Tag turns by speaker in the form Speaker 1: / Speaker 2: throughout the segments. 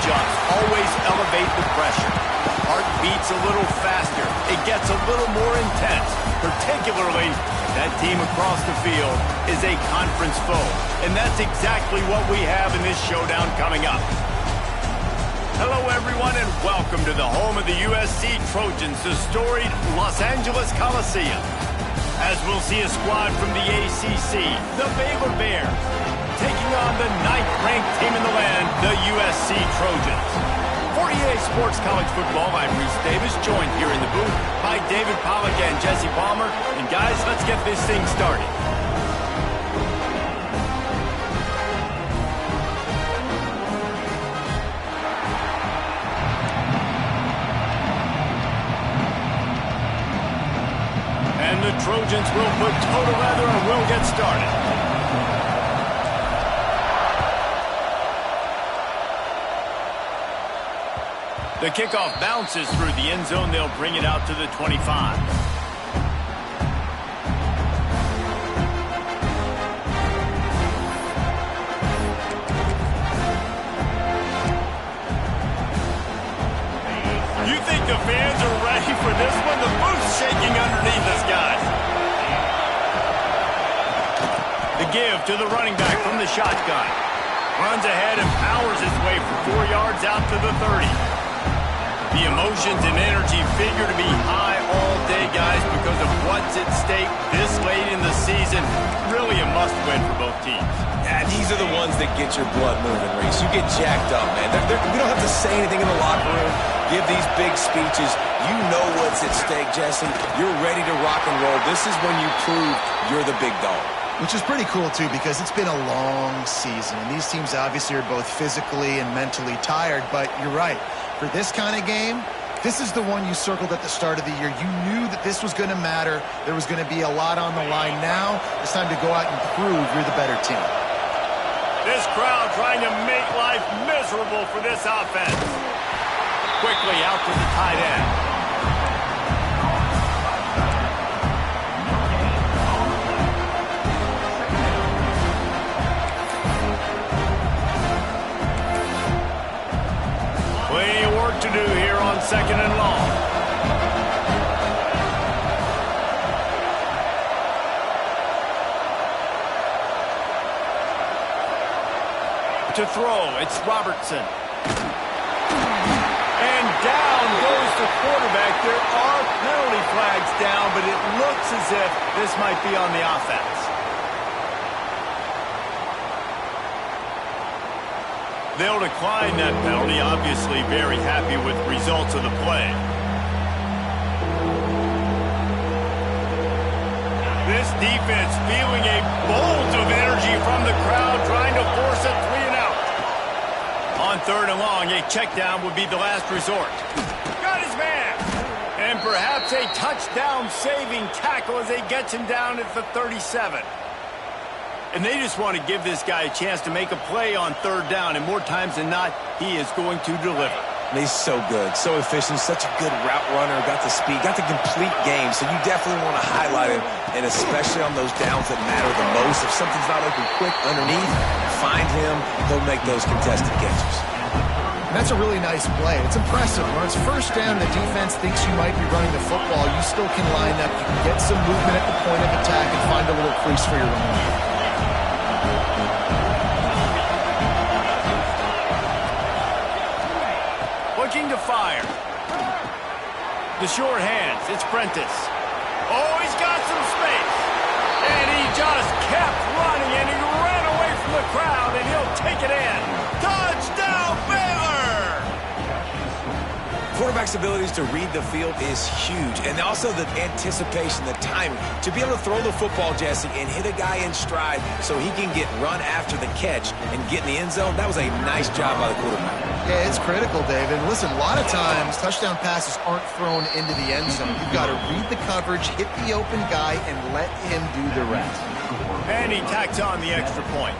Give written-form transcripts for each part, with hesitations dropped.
Speaker 1: matchups always elevate the pressure. Heart beats a little faster. It gets a little more intense, particularly that team across the field is a conference foe. And that's exactly what we have in this showdown coming up. Hello, everyone, and welcome to the home of the USC Trojans, the storied Los Angeles Coliseum. As we'll see a squad from the ACC, the Baylor Bears, taking on the 9th-ranked team in the land, the USC Trojans. For EA Sports College Football, I'm Reese Davis, joined here in the booth by David Pollack and Jesse Palmer. And guys, let's get this thing started. And the Trojans will put total leather and will get started. The kickoff bounces through the end zone. They'll bring it out to the 25. You think the fans are ready for this one? The booth's shaking underneath us, guys. The give to the running back from the shotgun. Runs ahead and powers his way for 4 yards out to the 30. The emotions and energy figure to be high all day, guys, because of what's at stake this late in the season. Really a must-win for both teams.
Speaker 2: Yeah, these are the ones that get your blood moving, Reese. You get jacked up, man. We don't have to say anything in the locker room, give these big speeches. You know what's at stake, Jesse. You're ready to rock and roll. This is when you prove you're the big dog.
Speaker 3: Which is pretty cool, too, because it's been a long season. And these teams obviously are both physically and mentally tired, but you're right. For this kind of game, this is the one you circled at the start of the year. You knew that this was going to matter. There was going to be a lot on the line. Now it's time to go out and prove you're the better team.
Speaker 1: This crowd trying to make life miserable for this offense. Quickly out to the tight end. Plenty of work to do here on 2nd and long. To throw, it's Robertson. And down goes the quarterback. There are penalty flags down, but it looks as if this might be on the offense. They'll decline that penalty, obviously very happy with the results of the play. This defense feeling a bolt of energy from the crowd, trying to force a 3-and-out. On 3rd and long, a check down would be the last resort. Got his man! And perhaps a touchdown-saving tackle as they get him down at the 37. And they just want to give this guy a chance to make a play on 3rd down, and more times than not, he is going to deliver.
Speaker 2: He's so good, so efficient, such a good route runner, got the speed, got the complete game, so you definitely want to highlight him, and especially on those downs that matter the most. If something's not open quick underneath, find him, he'll make those contested catches.
Speaker 3: And that's a really nice play. It's impressive. When it's 1st down, the defense thinks you might be running the football. You still can line up, you can get some movement at the point of attack and find a little crease for your running.
Speaker 1: Looking to fire. The short hands, it's Prentice. Oh, he's got some space. And he just kept running, and he ran away from the crowd, and he'll take it in. Touchdown, Baylor!
Speaker 2: Quarterback's abilities to read the field is huge, and also the anticipation, the timing. To be able to throw the football, Jesse, and hit a guy in stride so he can get run after the catch and get in the end zone, that was a nice job by the quarterback.
Speaker 3: Yeah, it's critical, David. Listen, a lot of times touchdown passes aren't thrown into the end zone. You've got to read the coverage, hit the open guy, and let him do the rest.
Speaker 1: And he tacks on the extra point.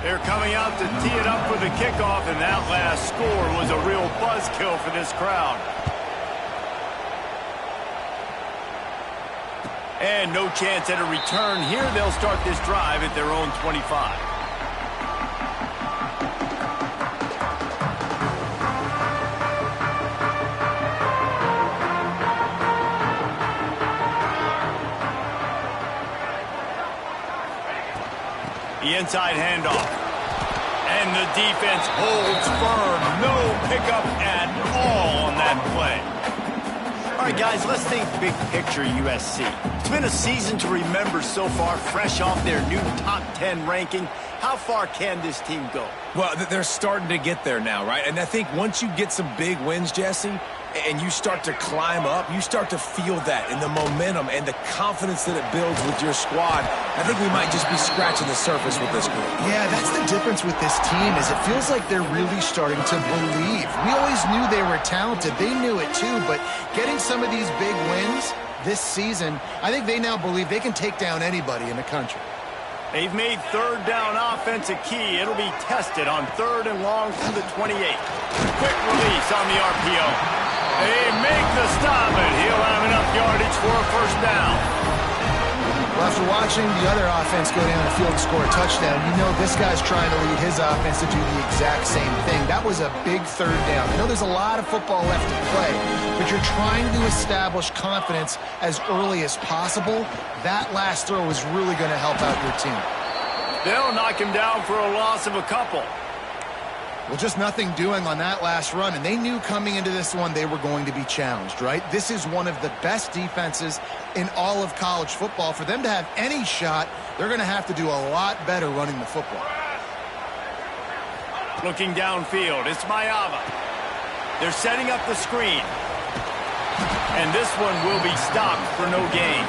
Speaker 1: They're coming out to tee it up for the kickoff, and that last score was a real buzzkill for this crowd. And no chance at a return here. They'll start this drive at their own 25. The inside handoff. And the defense holds firm. No pickup at all on that play. All right, guys, let's think big picture USC. It's been a season to remember so far, fresh off their new top 10 ranking. How far can this team go?
Speaker 2: Well, they're starting to get there now, right? And I think once you get some big wins, Jesse, and you start to climb up, you start to feel that and the momentum and the confidence that it builds with your squad. I think we might just be scratching the surface with this group.
Speaker 3: Yeah, that's the difference with this team is it feels like they're really starting to believe. We always knew they were talented. They knew it too, but getting some of these big wins this season, I think they now believe they can take down anybody in the country.
Speaker 1: They've made third down offense a key. It'll be tested on 3rd and long from the 28. Quick release on the RPO. They make the stop, and he'll have enough yardage for a first down.
Speaker 3: Well, after watching the other offense go down the field and score a touchdown, you know this guy's trying to lead his offense to do the exact same thing. That was a big 3rd down. I know there's a lot of football left to play, but you're trying to establish confidence as early as possible. That last throw is really going to help out your team.
Speaker 1: They'll knock him down for a loss of a couple.
Speaker 3: Well, just nothing doing on that last run, and they knew coming into this one they were going to be challenged, right? This is one of the best defenses in all of college football. For them to have any shot, they're going to have to do a lot better running the football.
Speaker 1: Looking downfield, it's Mayava. They're setting up the screen. And this one will be stopped for no gain.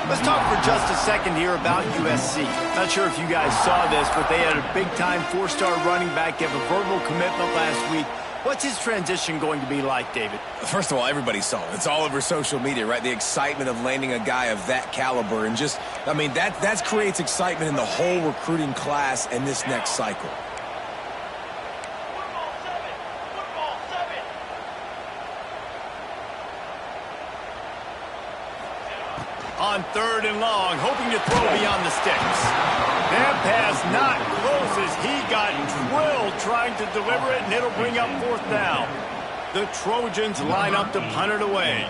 Speaker 1: Let's talk for just a second here about USC. Not sure if you guys saw this, but they had a big-time 4-star running back give a verbal commitment last week. What's his transition going to be like, David?
Speaker 2: First of all, everybody saw it. It's all over social media, right? The excitement of landing a guy of that caliber. And just, I mean, that creates excitement in the whole recruiting class and this next cycle.
Speaker 1: On 3rd and long, hoping to throw beyond the sticks. That pass not close as he got drilled trying to deliver it, and it'll bring up 4th down. The Trojans line up to punt it away.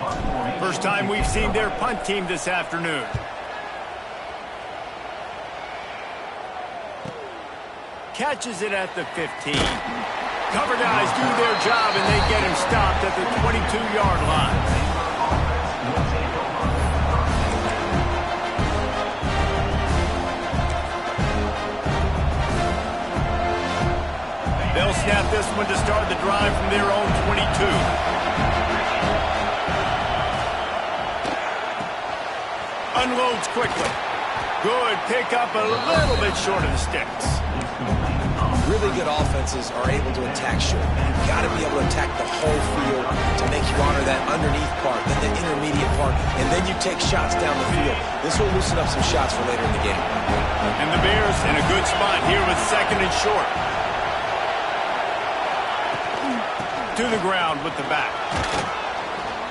Speaker 1: First time we've seen their punt team this afternoon. Catches it at the 15. Cover guys do their job, and they get him stopped at the 22-yard line. They'll snap this one to start the drive from their own 22. Unloads quickly. Good pickup, a little bit short of the sticks.
Speaker 2: Really good offenses are able to attack short. You've got to be able to attack the whole field to make you honor that underneath part, then the intermediate part, and then you take shots down the field. This will loosen up some shots for later in the game.
Speaker 1: And the Bears in a good spot here with 2nd and short. To the ground with the back.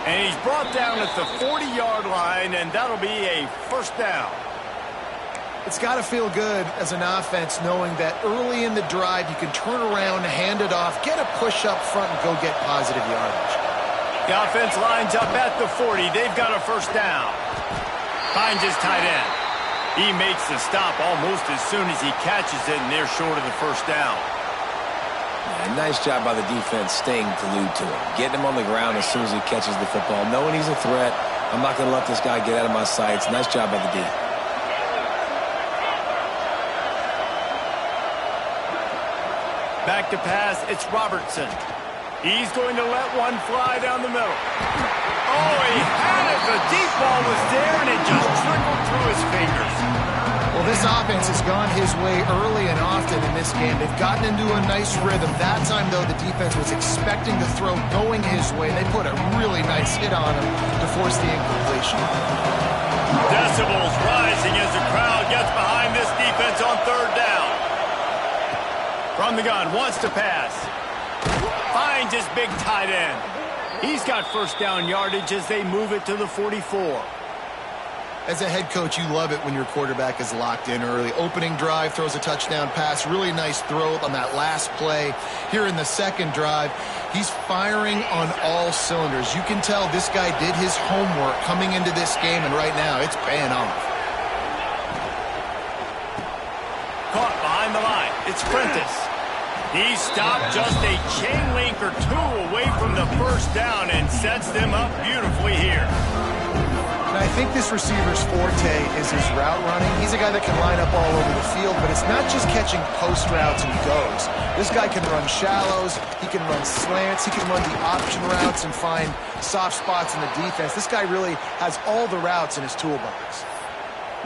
Speaker 1: And he's brought down at the 40-yard line, and that'll be a first down.
Speaker 3: It's got to feel good as an offense knowing that early in the drive you can turn around, hand it off, get a push up front, and go get positive yardage.
Speaker 1: The offense lines up at the 40. They've got a first down. Finds his tight end. He makes the stop almost as soon as he catches it, and they're short of the first down.
Speaker 2: Yeah, nice job by the defense staying glued to him. Getting him on the ground as soon as he catches the football. Knowing he's a threat, I'm not going to let this guy get out of my sights. Nice job by the D.
Speaker 1: Back to pass, it's Robertson. He's going to let one fly down the middle. Oh, he had it. The deep ball was there, and it just trickled through his fingers.
Speaker 3: Well, this offense has gone his way early and often in this game. They've gotten into a nice rhythm. That time, though, the defense was expecting the throw going his way. They put a really nice hit on him to force the incompletion.
Speaker 1: Decibels rising as the crowd gets behind this defense on 3rd down. From the gun, wants to pass. Finds his big tight end. He's got first down yardage as they move it to the 44.
Speaker 3: As a head coach, you love it when your quarterback is locked in early. Opening drive, throws a touchdown pass. Really nice throw on that last play. Here in the second drive, he's firing on all cylinders. You can tell this guy did his homework coming into this game, and right now it's paying off.
Speaker 1: Caught behind the line. It's Prentice. He stopped just a chain link or two away from the first down and sets them up beautifully here.
Speaker 3: And I think this receiver's forte is his route running. He's a guy that can line up all over the field, but it's not just catching post routes and goes. This guy can run shallows, he can run slants, he can run the option routes and find soft spots in the defense. This guy really has all the routes in his toolbox.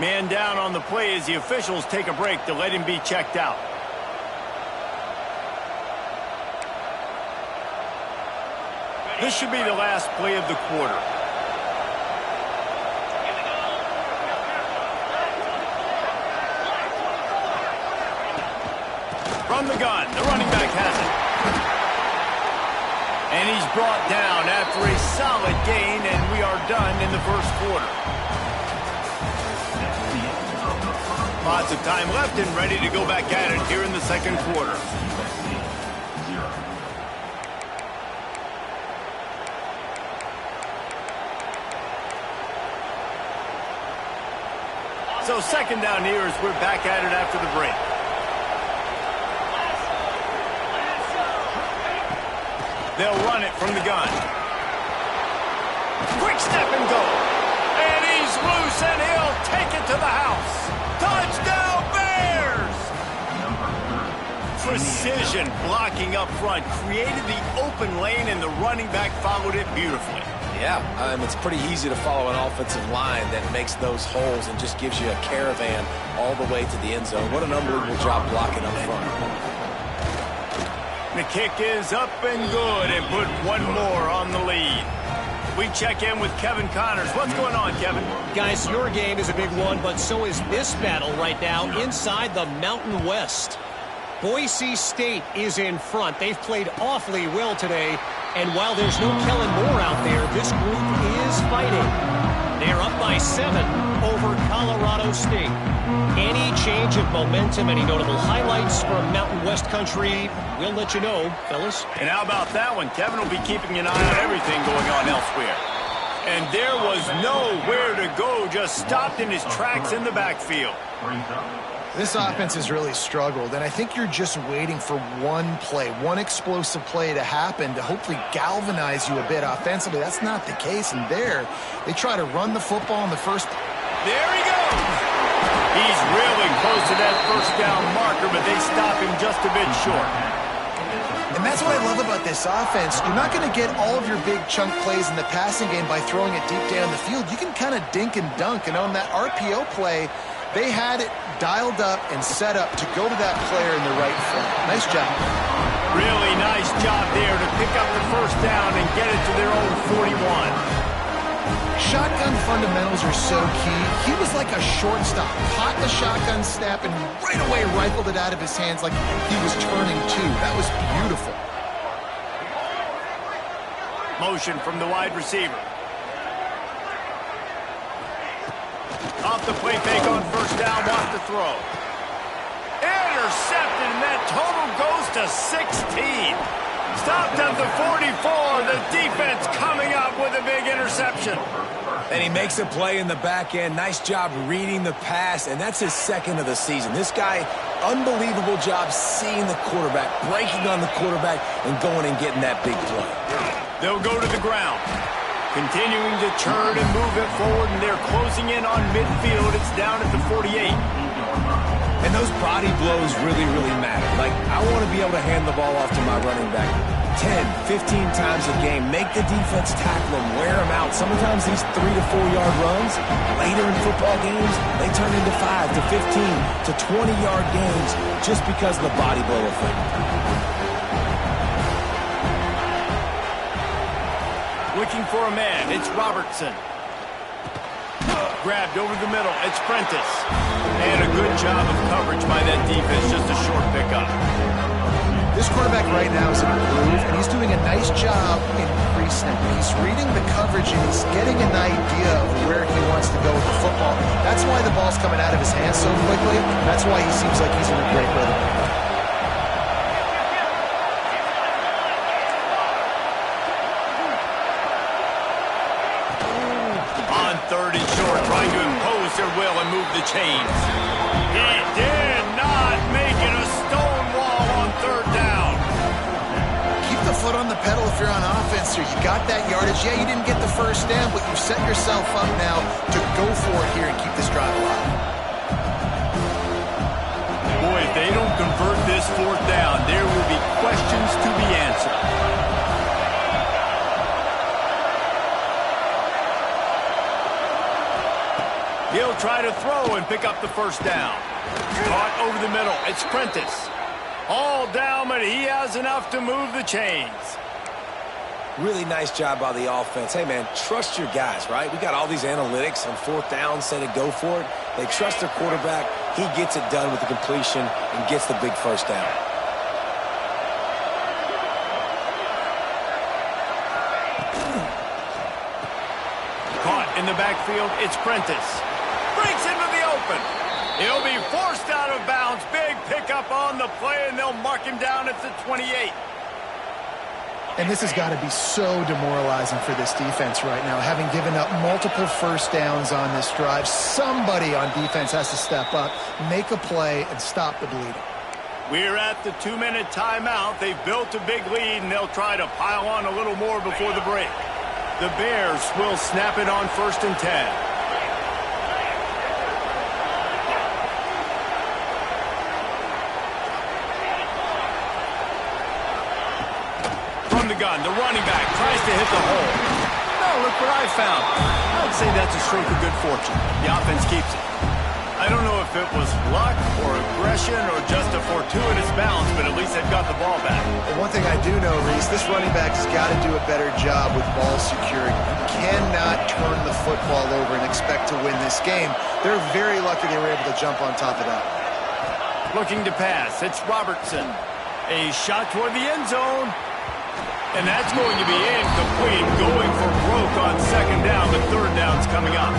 Speaker 1: Man down on the play as the officials take a break to let him be checked out. This should be the last play of the quarter. From the gun, the running back has it. And he's brought down after a solid gain, and we are done in the first quarter. Lots of time left and ready to go back at it here in the second quarter. So second down here as we're back at it after the break. They'll run it from the gun. Quick step and go. And he's loose, and he'll take it to the house. Touchdown, Bears! Precision blocking up front created the open lane, and the running back followed it beautifully.
Speaker 2: Yeah, it's pretty easy to follow an offensive line that makes those holes and just gives you a caravan all the way to the end zone. What an unbelievable job blocking up front.
Speaker 1: The kick is up and good, and put one more on the lead. We check in with Kevin Connors. What's going on, Kevin?
Speaker 4: Guys, your game is a big one, but so is this battle right now inside the Mountain West. Boise State is in front. They've played awfully well today, and while there's no Kellen Moore out there, this group is fighting. They're up by 7 over Colorado State. Any change of momentum, any notable highlights from Mountain West country, we'll let you know, fellas.
Speaker 1: And how about that one? Kevin will be keeping an eye on everything going on elsewhere. And there was nowhere to go, just stopped in his tracks in the backfield.
Speaker 3: This offense has really struggled, and I think you're just waiting for one play, one explosive play to happen to hopefully galvanize you a bit offensively. That's not the case, and there, they try to run the football in the first.
Speaker 1: There he goes! He's really close to that first down marker, but they stop him just a bit short.
Speaker 3: And that's what I love about this offense. You're not going to get all of your big chunk plays in the passing game by throwing it deep down the field. You can kind of dink and dunk, and on that RPO play, they had it dialed up and set up to go to that player in the right foot. Nice job.
Speaker 1: Really nice job there to pick up the first down and get it to their own 41.
Speaker 3: Shotgun fundamentals are so key. He was like a shortstop. Caught the shotgun snap and right away rifled it out of his hands like he was turning two. That was beautiful.
Speaker 1: Motion from the wide receiver. Off the play fake on first down, watch the throw. Intercepted, and that total goes to 16. Stopped at the 44. The defense coming up with a big interception.
Speaker 2: And he makes a play in the back end. Nice job reading the pass, and that's his second of the season. This guy, unbelievable job seeing the quarterback, breaking on the quarterback, and going and getting that big play.
Speaker 1: They'll go to the ground. Continuing to turn and move it forward, and they're closing in on midfield. It's down at the 48.
Speaker 2: And those body blows really, really matter. Like, I want to be able to hand the ball off to my running back 10, 15 times a game. Make the defense tackle them, wear them out. Sometimes these 3 to 4 yard runs, later in football games, they turn into 5 to 15 to 20 yard games just because of the body blow effect.
Speaker 1: Looking for a man. It's Robertson. Grabbed over the middle. It's Prentice. And a good job of coverage by that defense. Just a short pickup.
Speaker 3: This quarterback right now is in a groove, and he's doing a nice job in pre-snap. He's reading the coverage, and he's getting an idea of where he wants wants to go with the football. That's why the ball's coming out of his hands so quickly. That's why he seems like he's in a great rhythm.
Speaker 1: On third and short, trying to impose their will and move the chains. He did not make it a stone wall on third down.
Speaker 3: Keep the foot on the pedal if you're on offense here. You got that yardage. Yeah, you didn't get the first down, but you've set yourself up now to go for it here and keep this drive alive.
Speaker 1: Boy, if they don't convert this fourth down, there will be questions to be answered. He'll try to throw and pick up the first down. Caught over the middle. It's Prentice. All down, but he has enough to move the chains.
Speaker 2: Really nice job by the offense. Hey, man, trust your guys, right? We got all these analytics on fourth down, say to go for it. They trust their quarterback. He gets it done with the completion and gets the big first down.
Speaker 1: Caught in the backfield. It's Prentice. Breaks into the open. He'll be forced out of bounds. Big pickup on the play, and they'll mark him down at the 28.
Speaker 3: And this has got to be so demoralizing for this defense right now. Having given up multiple first downs on this drive, somebody on defense has to step up, make a play, and stop the bleeding.
Speaker 1: We're at the 2-minute timeout. They've built a big lead, and they'll try to pile on a little more before the break. The Bears will snap it on 1st and 10. The gun, the running back tries to hit the hole. Oh, look what I found. I'd say that's a stroke of good fortune. The offense keeps it. I don't know if it was luck or aggression or just a fortuitous bounce, but at least they've got the ball back.
Speaker 3: And one thing I do know, Reese, this running back has got to do a better job with ball security. You cannot turn the football over and expect to win this game. They're very lucky they were able to jump on top of that.
Speaker 1: Looking to pass. It's Robertson. A shot toward the end zone. And that's going to be incomplete, going for broke on 2nd down, but 3rd down's coming up.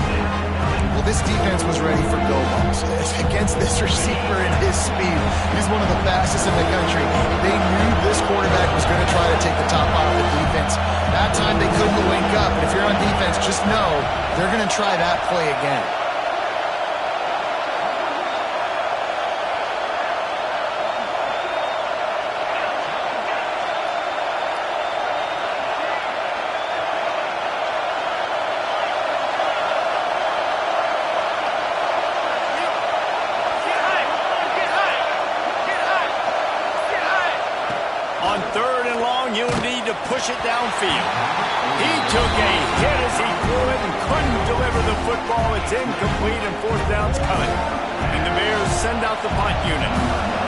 Speaker 3: Well, this defense was ready for go balls. Against this receiver and his speed, he's one of the fastest in the country. They knew this quarterback was going to try to take the top off the defense. That time they couldn't link up, and if you're on defense, just know they're going to try that play again.
Speaker 1: Push it downfield. He took a hit as he threw it and couldn't deliver the football. It's incomplete and 4th down's coming. And the Bears send out the punt unit.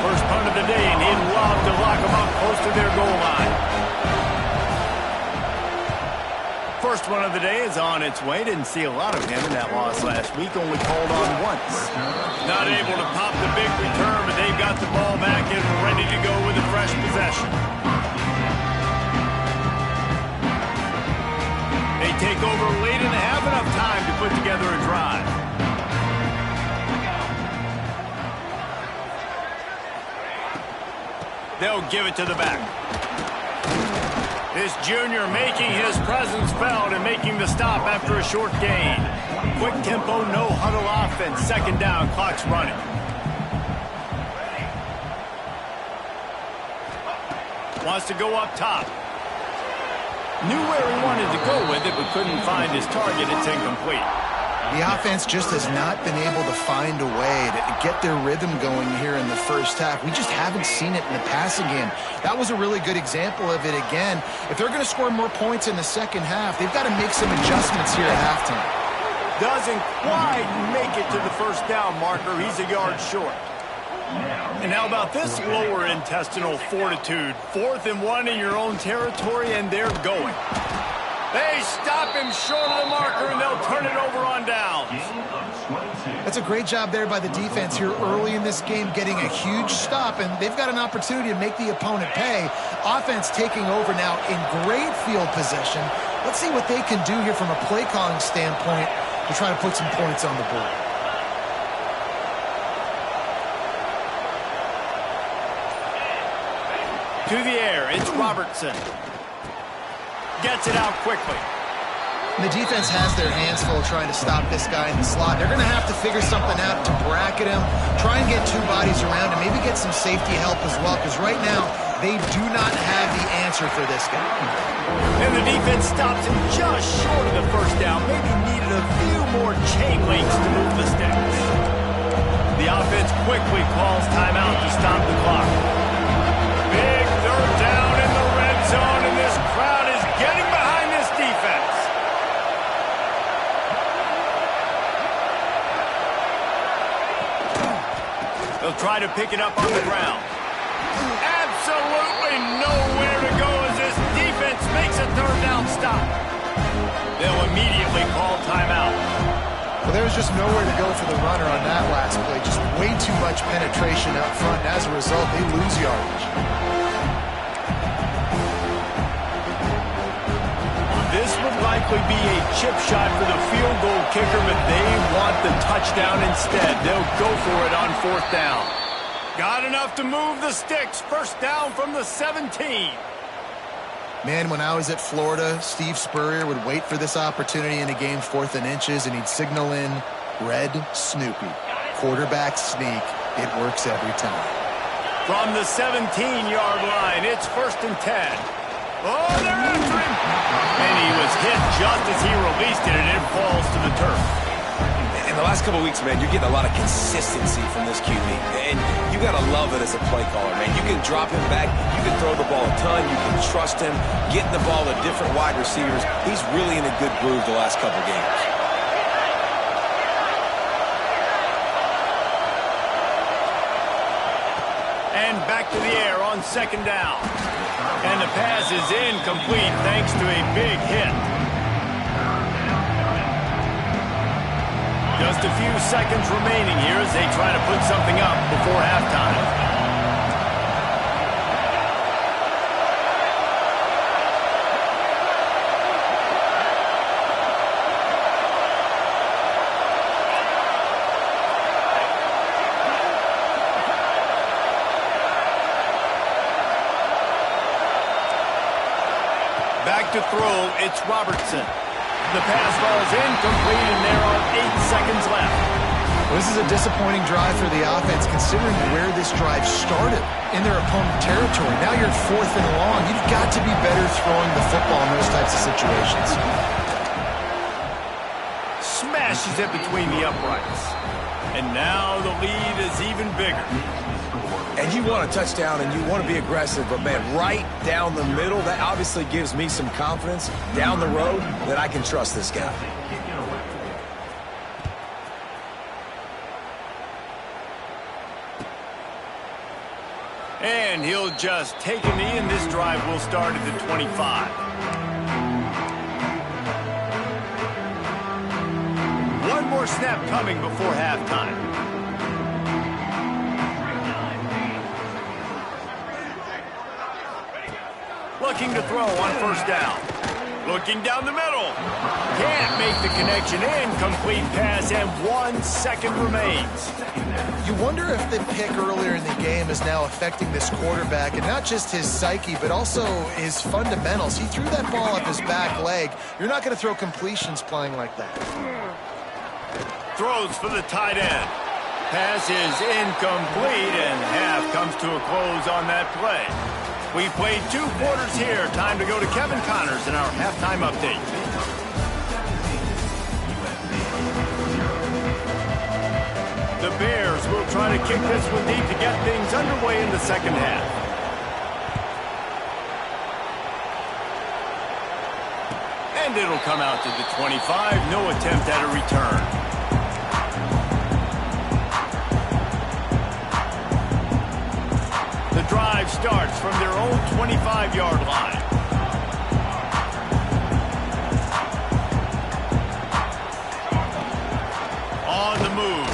Speaker 1: First punt of the day, and he'd love to lock them up close to their goal line. First one of the day is on its way. Didn't see a lot of him in that loss last week. Only called on once. Not able to pop the big return, but they've got the ball back and ready to go with a fresh possession. They take over late and have enough time to put together a drive. They'll give it to the back. This junior making his presence felt and making the stop after a short gain. Quick tempo, no huddle offense. 2nd down, clock's running. Wants to go up top. Knew where he wanted to go with it, but couldn't find his target. It's incomplete.
Speaker 3: The offense just has not been able to find a way to get their rhythm going here in the first half. We just haven't seen it in the passing game. That was a really good example of it again. If they're going to score more points in the second half, they've got to make some adjustments here at halftime.
Speaker 1: Doesn't quite make it to the first down marker. He's a yard short. And how about this lower intestinal fortitude? 4th and 1 in your own territory, and they're going. They stop him short of the marker, and they'll turn it over on downs.
Speaker 3: That's a great job there by the defense here early in this game, getting a huge stop, and they've got an opportunity to make the opponent pay. Offense taking over now in great field possession. Let's see what they can do here from a play calling standpoint to try to put some points on the board.
Speaker 1: To the air, it's Robertson. Gets it out quickly.
Speaker 3: And the defense has their hands full trying to stop this guy in the slot. They're going to have to figure something out to bracket him, try and get two bodies around him, maybe get some safety help as well, because right now they do not have the answer for this guy.
Speaker 1: And the defense stops him just short of the first down. Maybe needed a few more chain links to move the sticks. The offense quickly calls timeout to stop the clock. Big third down in the red zone, and this crowd is getting behind this defense. They'll try to pick it up on the ground. Absolutely nowhere to go as this defense makes a third down stop. They'll immediately call timeout.
Speaker 3: Well, there was just nowhere to go for the runner on that last play. Just way too much penetration up front. As a result, they lose yardage.
Speaker 1: This would likely be a chip shot for the field goal kicker, but they want the touchdown instead. They'll go for it on fourth down. Got enough to move the sticks. First down from the 17.
Speaker 3: Man, when I was at Florida, Steve Spurrier would wait for this opportunity in a game 4th and inches, and he'd signal in Red Snoopy. Quarterback sneak. It works every time.
Speaker 1: From the 17-yard line, it's 1st and 10. Oh, they're after him. And he was hit just as he released it, and it falls to the turf.
Speaker 2: In the last couple of weeks, man, you're getting a lot of consistency from this QB. And you got to love it as a play caller, man. You can drop him back. You can throw the ball a ton. You can trust him. Getting the ball to different wide receivers. He's really in a good groove the last couple of games.
Speaker 1: And back to the air on 2nd down. And the pass is incomplete thanks to a big hit. Just a few seconds remaining here as they try to put something up before halftime. Back to throw, it's Robertson. The pass falls incomplete, and there are 8 seconds left.
Speaker 3: Well, this is a disappointing drive for the offense, considering where this drive started in their opponent territory. Now you're 4th and long. You've got to be better throwing the football in those types of situations.
Speaker 1: Smashes it between the uprights. And now the lead is even bigger.
Speaker 2: And you want a touchdown and you want to be aggressive, but man, right down the middle, that obviously gives me some confidence down the road that I can trust this guy.
Speaker 1: And he'll just take a knee, and this drive will start at the 25. One more snap coming before halftime. Looking to throw on 1st down. Looking down the middle. Can't make the connection. Incomplete pass, and 1 second remains.
Speaker 3: You wonder if the pick earlier in the game is now affecting this quarterback, and not just his psyche, but also his fundamentals. He threw that ball up his back leg. You're not going to throw completions playing like that.
Speaker 1: Throws for the tight end. Pass is incomplete, and half comes to a close on that play. We've played 2 quarters here. Time to go to Kevin Connors in our halftime update. The Bears will try to kick this one deep to get things underway in the 2nd half. And it'll come out to the 25. No attempt at a return. The drive starts from their own 25-yard line. On the move.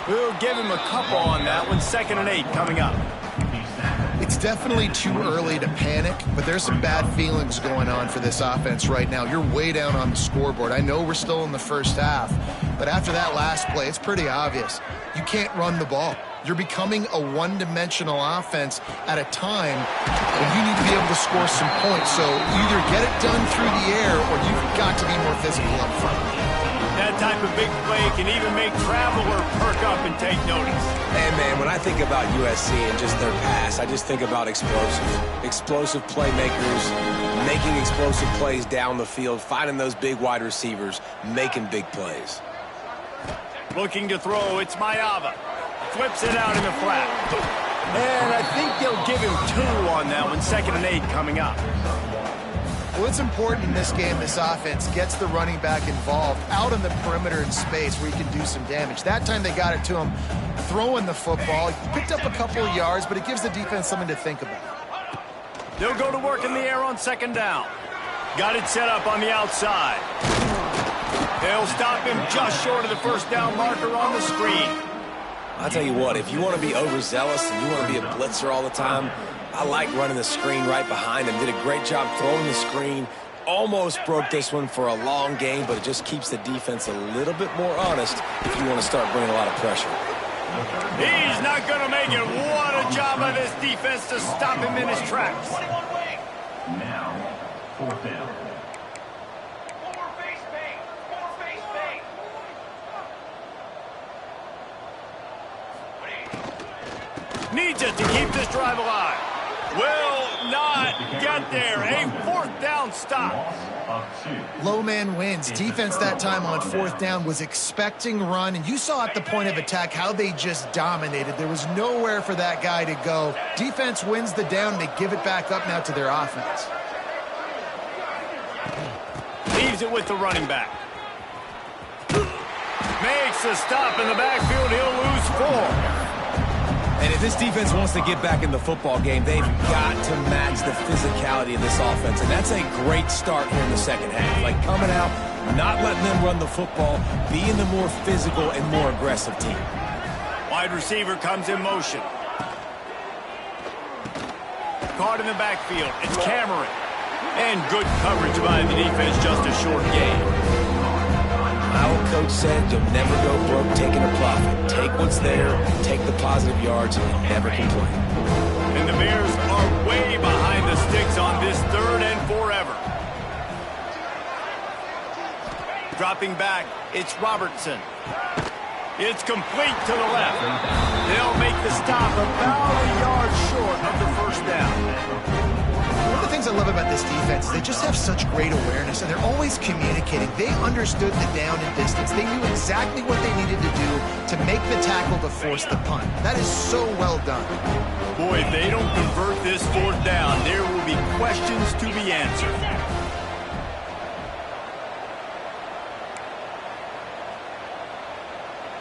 Speaker 1: We'll give him a couple on that one. 2nd and 8 coming up.
Speaker 3: It's It's definitely too early to panic, but there's some bad feelings going on for this offense right now. You're way down on the scoreboard. I know we're still in the first half, but after that last play, it's pretty obvious. You can't run the ball. You're becoming a one-dimensional offense at a time when you need to be able to score some points. So either get it done through the air or you've got to be more physical up front.
Speaker 1: That type of big play can even make Traveler perk up and take notice.
Speaker 2: And, man, when I think about USC and just their pass, I just think about explosive playmakers, making explosive plays down the field, finding those big wide receivers, making big plays.
Speaker 1: Looking to throw, it's Mayava. Flips it out in the flat. And I think they'll give him 2 on that one. 2nd and 8 coming up.
Speaker 3: Well, it's important in this game, this offense gets the running back involved out on the perimeter in space where he can do some damage. That time they got it to him throwing the football. He picked up a couple of yards, but it gives the defense something to think about.
Speaker 1: They'll go to work in the air on 2nd down. Got it set up on the outside. They'll stop him just short of the 1st down marker on the screen.
Speaker 2: I'll tell you what, if you want to be overzealous and you want to be a blitzer all the time, I like running the screen right behind him. Did a great job throwing the screen. Almost broke this one for a long game, but it just keeps the defense a little bit more honest if you want to start bringing a lot of pressure.
Speaker 1: He's not going to make it. What a job by this defense to stop him in his tracks.
Speaker 5: Now, 4th down.
Speaker 1: Needs it to keep this drive alive. Will not get there. A 4th down stop.
Speaker 3: Low man wins. Defense that time on 4th down was expecting run, and you saw at the point of attack how they just dominated. There was nowhere for that guy to go. Defense wins the down. They give it back up now to their offense.
Speaker 1: Leaves it with the running back. Makes a stop in the backfield. He'll lose 4.
Speaker 2: And if this defense wants to get back in the football game, they've got to match the physicality of this offense. And that's a great start here in the 2nd half. Like coming out, not letting them run the football, being the more physical and more aggressive team.
Speaker 1: Wide receiver comes in motion. Caught in the backfield. It's Cameron. And good coverage by the defense, just a short game.
Speaker 2: My old coach said you'll never go broke taking a profit. Take what's there, take the positive yards, and never complain.
Speaker 1: And the Bears are way behind the sticks on this 3rd and forever. Dropping back, it's Robertson. It's complete to the left. They'll make the stop about a yard short of the 1st down.
Speaker 3: One of the things I love about this defense is they just have such great awareness, and they're always communicating. They understood the down and distance. They knew exactly what they needed to do to make the tackle to force the punt. That is so well done.
Speaker 1: Boy, if they don't convert this 4th down, there will be questions to be answered.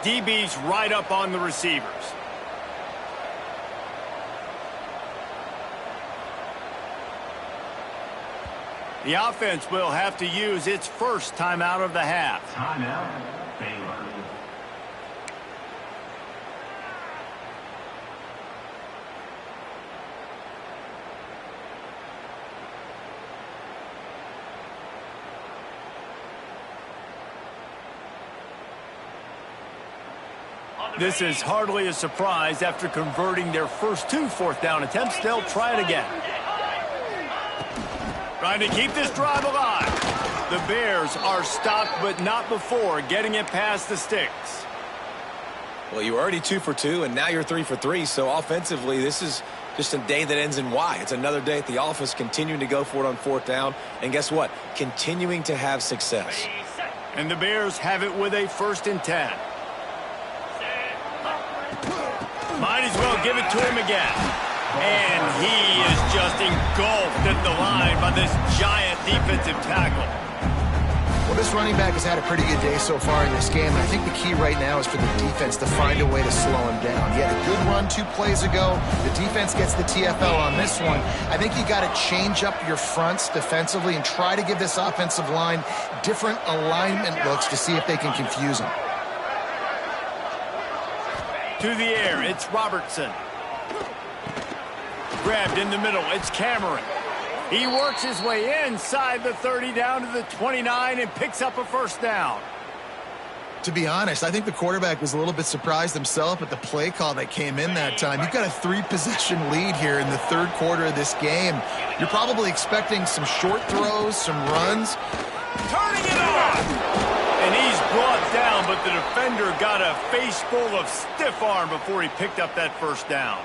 Speaker 1: DB's right up on the receivers. The offense will have to use its 1st timeout of the half.
Speaker 5: Timeout, Baylor.
Speaker 1: This is hardly a surprise. After converting their first 2 4th down attempts, they'll try it again. Trying to keep this drive alive. The Bears are stopped, but not before getting it past the sticks.
Speaker 2: Well, you were already 2 for 2, and now you're 3 for 3. So offensively, this is just a day that ends in Y. It's another day at the office, continuing to go for it on 4th down. And guess what? Continuing to have success.
Speaker 1: And the Bears have it with a 1st and 10. Might as well give it to him again. And he is just engulfed at the line by this giant defensive tackle.
Speaker 3: Well, this running back has had a pretty good day so far in this game. And I think the key right now is for the defense to find a way to slow him down. He had a good run 2 plays ago. The defense gets the TFL on this one. I think you got to change up your fronts defensively and try to give this offensive line different alignment looks to see if they can confuse him.
Speaker 1: To the air, it's Robertson. Grabbed in the middle. It's Cameron. He works his way inside the 30 down to the 29 and picks up a first down.
Speaker 3: To be honest, I think the quarterback was a little bit surprised himself at the play call that came in that time. You've got a 3-possession lead here in the third quarter of this game. You're probably expecting some short throws, some runs.
Speaker 1: Turning it on! And he's brought down, but the defender got a face full of stiff arm before he picked up that first down.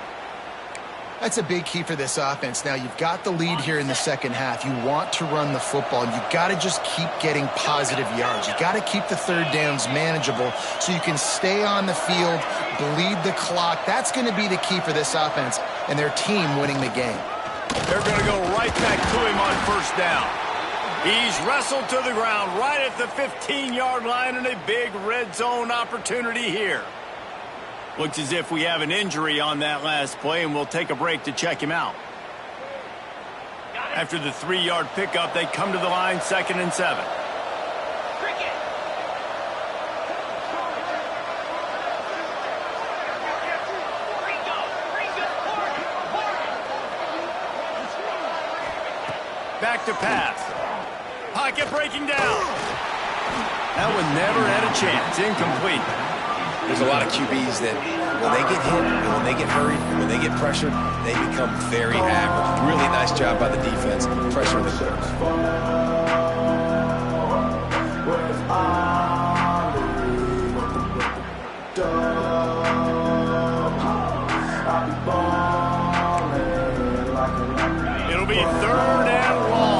Speaker 3: That's a big key for this offense. Now, you've got the lead here in the second half. You want to run the football, and you've got to just keep getting positive yards. You've got to keep the third downs manageable so you can stay on the field, bleed the clock. That's going to be the key for this offense and their team winning the game.
Speaker 1: They're going to go right back to him on first down. He's wrestled to the ground right at the 15-yard line, and a big red zone opportunity here. Looks as if we have an injury on that last play, and we'll take a break to check him out. After the 3-yard pickup, they come to the line, 2nd and 7. Back to pass. Pocket breaking down. That one never had a chance. Incomplete.
Speaker 2: There's a lot of QBs that when they get hit, and when they get hurried, and when they get pressured, they become very average. Really nice job by the defense, pressuring the quarterback.
Speaker 1: It'll be 3rd and long.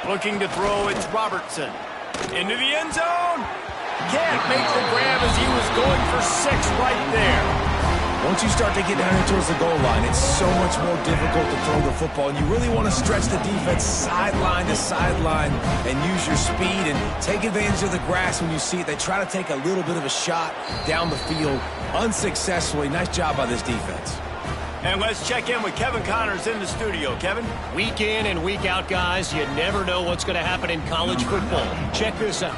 Speaker 1: Looking to throw, it's Robertson. Into the end zone. Can't make the grab as he was going for 6 right there.
Speaker 2: Once you start to get down here towards the goal line, it's so much more difficult to throw the football, and you really want to stretch the defense sideline to sideline and use your speed and take advantage of the grass when you see it. They try to take a little bit of a shot down the field unsuccessfully. Nice job by this defense.
Speaker 1: And let's check in with Kevin Connors in the studio. Kevin?
Speaker 4: Week in and week out, guys, you never know what's going to happen in college football. Check this out.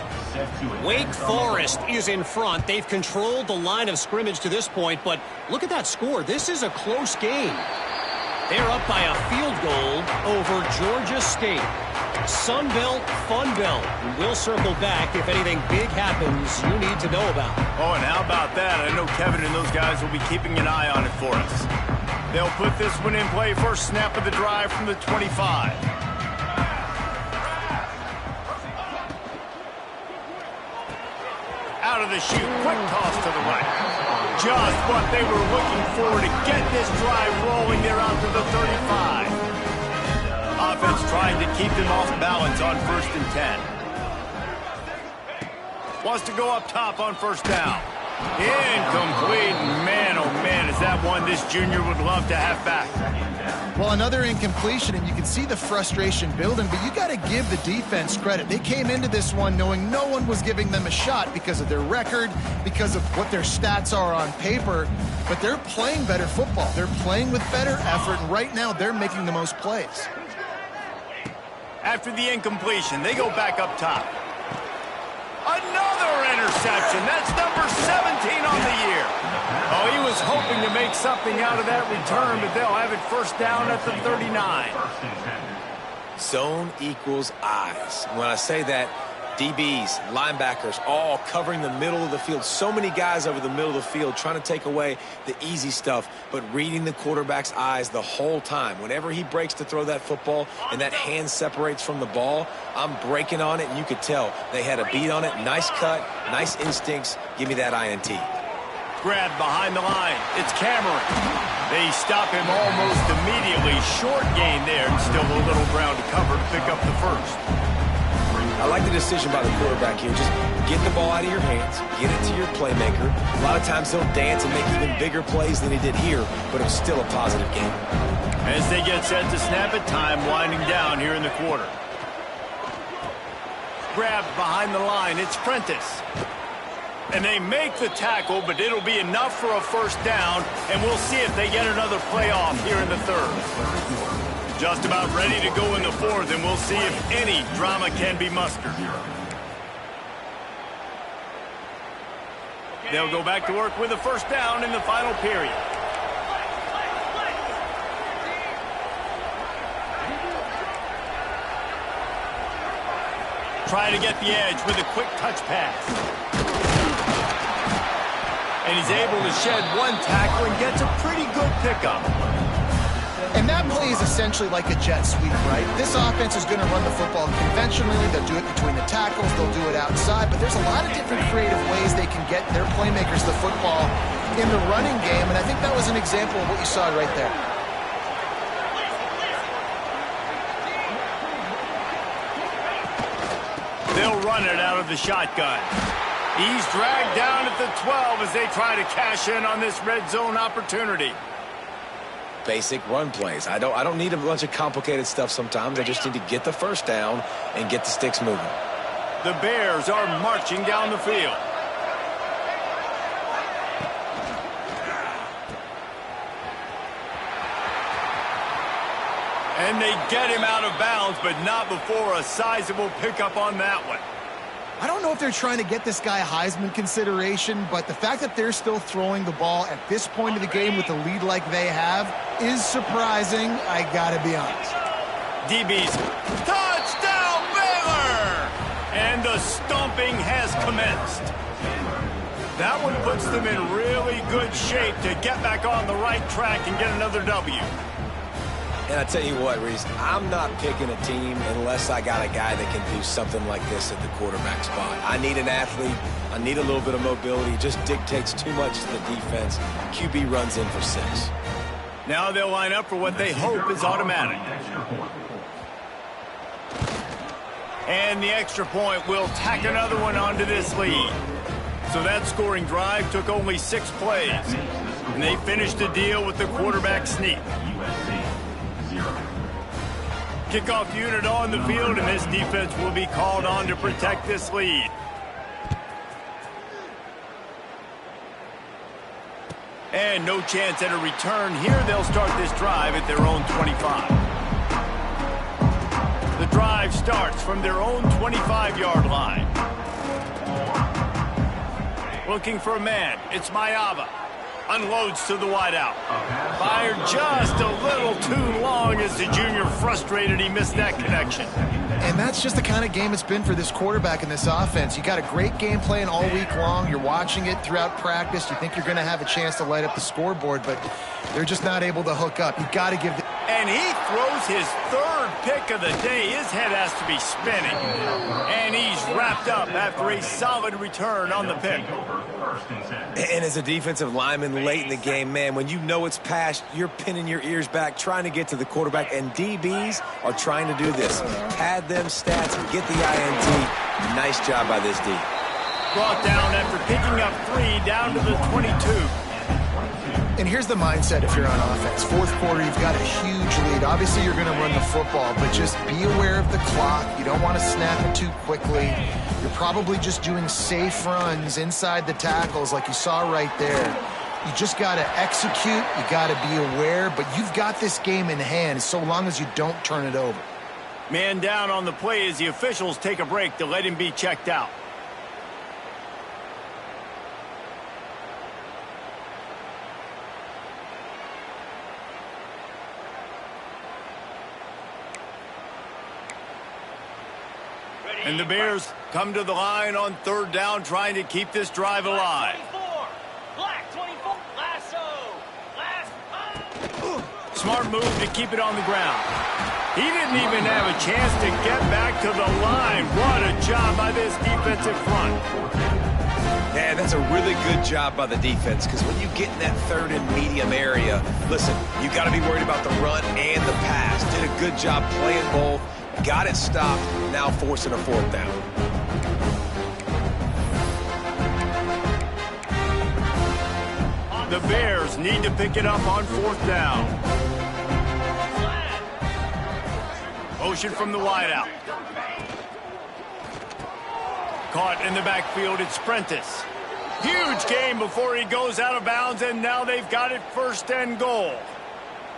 Speaker 4: Wake Forest is in front. They've controlled the line of scrimmage to this point, but look at that score. This is a close game. They're up by a field goal over Georgia State. Sun Belt, Fun Belt. We'll circle back if anything big happens you need to know about.
Speaker 1: Oh, and how about that? I know Kevin and those guys will be keeping an eye on it for us. They'll put this one in play. First snap of the drive from the 25. Out of the chute, quick toss to the right. Just what they were looking for to get this drive rolling. They're out to the 35. Offense trying to keep them off balance on 1st and 10. Wants to go up top on first down. Incomplete. Man, oh man, is that one this junior would love to have back.
Speaker 3: Well, another incompletion, and you can see the frustration building, but you got to give the defense credit. They came into this one knowing no one was giving them a shot because of their record, because of what their stats are on paper, but they're playing better football. They're playing with better effort, and right now they're making the most plays.
Speaker 1: After the incompletion, they go back up top. Another interception. That's number 17 on the year. Oh, he was hoping to make something out of that return, but they'll have it first down at the 39.
Speaker 2: Zone equals eyes. When I say that, DBs, linebackers, all covering the middle of the field. So many guys over the middle of the field trying to take away the easy stuff, but reading the quarterback's eyes the whole time. Whenever he breaks to throw that football and that hand separates from the ball, I'm breaking on it, and you could tell they had a beat on it. Nice cut, nice instincts. Give me that INT.
Speaker 1: Grabbed behind the line. It's Cameron. They stop him almost immediately. Short gain there, and still a little ground to cover to pick up the first.
Speaker 2: I like the decision by the quarterback here. Just get the ball out of your hands, get it to your playmaker. A lot of times he'll dance and make even bigger plays than he did here, but it was still a positive game.
Speaker 1: As they get set to snap it, time winding down here in the quarter. Grabbed behind the line, it's Prentice. And they make the tackle, but it'll be enough for a first down, and we'll see if they get another play off here in the third. Just about ready to go in the fourth, and we'll see if any drama can be mustered. They'll go back to work with a first down in the final period. Trying to get the edge with a quick touch pass. And he's able to shed one tackle and gets a pretty good pickup.
Speaker 3: And that play is essentially like a jet sweep, right? This offense is going to run the football conventionally. They'll do it between the tackles. They'll do it outside. But there's a lot of different creative ways they can get their playmakers the football in the running game. And I think that was an example of what you saw right there.
Speaker 1: They'll run it out of the shotgun. He's dragged down at the 12 as they try to cash in on this red zone opportunity.
Speaker 2: Basic run plays. I don't need a bunch of complicated stuff sometimes. I just need to get the first down and get the sticks moving.
Speaker 1: The Bears are marching down the field. And they get him out of bounds, but not before a sizable pickup on that one.
Speaker 3: I don't know if they're trying to get this guy Heisman consideration, but the fact that they're still throwing the ball at this point of the game with the lead like they have is surprising, I gotta be honest.
Speaker 1: DB's touchdown, Baylor! And the stomping has commenced. That one puts them in really good shape to get back on the right track and get another W.
Speaker 2: And I tell you what, Reese, I'm not picking a team unless I got a guy that can do something like this at the quarterback spot. I need an athlete. I need a little bit of mobility. It just dictates too much to the defense. QB runs in for 6.
Speaker 1: Now they'll line up for what they hope is automatic. And the extra point will tack another one onto this lead. So that scoring drive took only 6 plays. And they finished the deal with the quarterback sneak. Kickoff unit on the field, and this defense will be called on to protect this lead. And no chance at a return here. They'll start this drive at their own 25. The drive starts from their own 25-yard line. Looking for a man. It's Mayava. Unloads to the wideout. Fired just a little too long as the junior frustrated he missed that connection.
Speaker 3: And that's just the kind of game it's been for this quarterback in this offense. You got a great game plan all week long. You're watching it throughout practice. You think you're going to have a chance to light up the scoreboard, but they're just not able to hook up. You got to give the...
Speaker 1: And he throws his 3rd pick of the day. His head has to be spinning. And he's wrapped up after a solid return on the pick.
Speaker 2: And as a defensive lineman late in the game, man, when you know it's past, you're pinning your ears back, trying to get to the quarterback, and DBs are trying to do this. Pad them stats and get the INT. Nice job by this D.
Speaker 1: Brought down after picking up 3 down to the 22.
Speaker 3: And here's the mindset if you're on offense. 4th quarter, you've got a huge lead. Obviously, you're going to run the football, but just be aware of the clock. You don't want to snap it too quickly. You're probably just doing safe runs inside the tackles like you saw right there. You just got to execute. You got to be aware, but you've got this game in hand so long as you don't turn it over.
Speaker 1: Man down on the play as the officials take a break to let him be checked out. And the Bears come to the line on 3rd down, trying to keep this drive alive.
Speaker 6: Black 24, lasso.
Speaker 1: Smart move to keep it on the ground. He didn't even have a chance to get back to the line. What a job by this defensive front.
Speaker 2: Man, that's a really good job by the defense, because when you get in that 3rd and medium area, listen, you got to be worried about the run and the pass. Did a good job playing both. Got it stopped, now forcing a 4th down.
Speaker 1: The Bears need to pick it up on 4th down. Motion from the wideout. Caught in the backfield, it's Prentice. Huge game before he goes out of bounds, and now they've got it 1st and goal.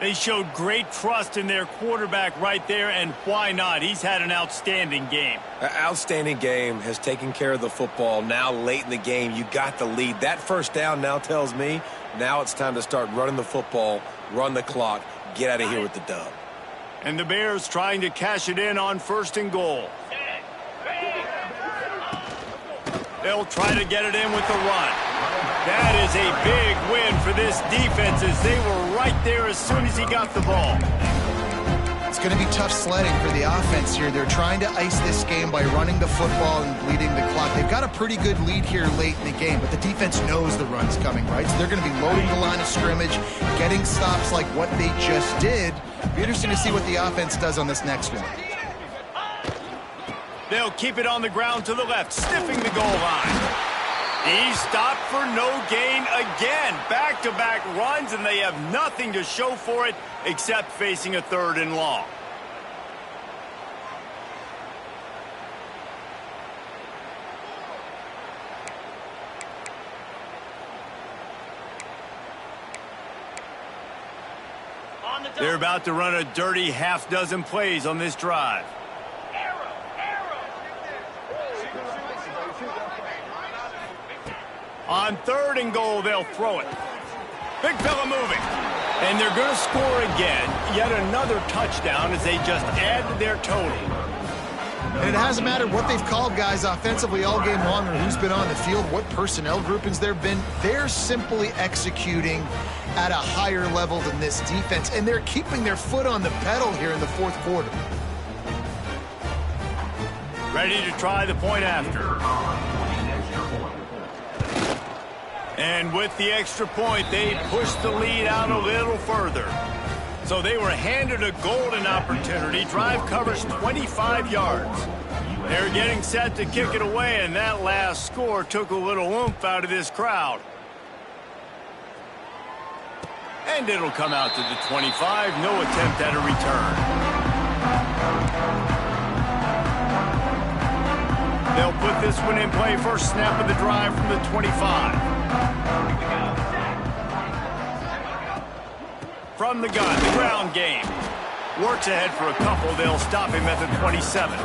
Speaker 1: They showed great trust in their quarterback right there, and why not? He's had an outstanding game.
Speaker 2: An outstanding game, has taken care of the football. Now late in the game, you got the lead. That first down now tells me now it's time to start running the football, run the clock, get out of here with the dub.
Speaker 1: And the Bears trying to cash it in on 1st and goal. They'll try to get it in with the run. That is a big win for this defense as they were right there as soon as he got the ball.
Speaker 3: It's going to be tough sledding for the offense here. They're trying to ice this game by running the football and bleeding the clock. They've got a pretty good lead here late in the game, but the defense knows the run's coming, right? So they're going to be loading the line of scrimmage, getting stops like what they just did. It'll be interesting to see what the offense does on this next one.
Speaker 1: They'll keep it on the ground to the left, sniffing the goal line. He stopped for no gain again. Back-to-back runs, and they have nothing to show for it except facing a 3rd and long. They're about to run a dirty half-dozen plays on this drive. On 3rd and goal, they'll throw it. Big fella moving. And they're going to score again. Yet another touchdown as they just add to their total.
Speaker 3: And it hasn't mattered what they've called guys offensively all game long or who's been on the field, what personnel groupings there have been. They're simply executing at a higher level than this defense, and they're keeping their foot on the pedal here in the 4th quarter.
Speaker 1: Ready to try the point after. And with the extra point, they pushed the lead out a little further. So they were handed a golden opportunity. Drive covers 25 yards. They're getting set to kick it away, and that last score took a little oomph out of this crowd. And it'll come out to the 25. No attempt at a return. They'll put this one in play. First snap of the drive from the 25. From the gun, the ground game. Works ahead for a couple. They'll stop him at the 27.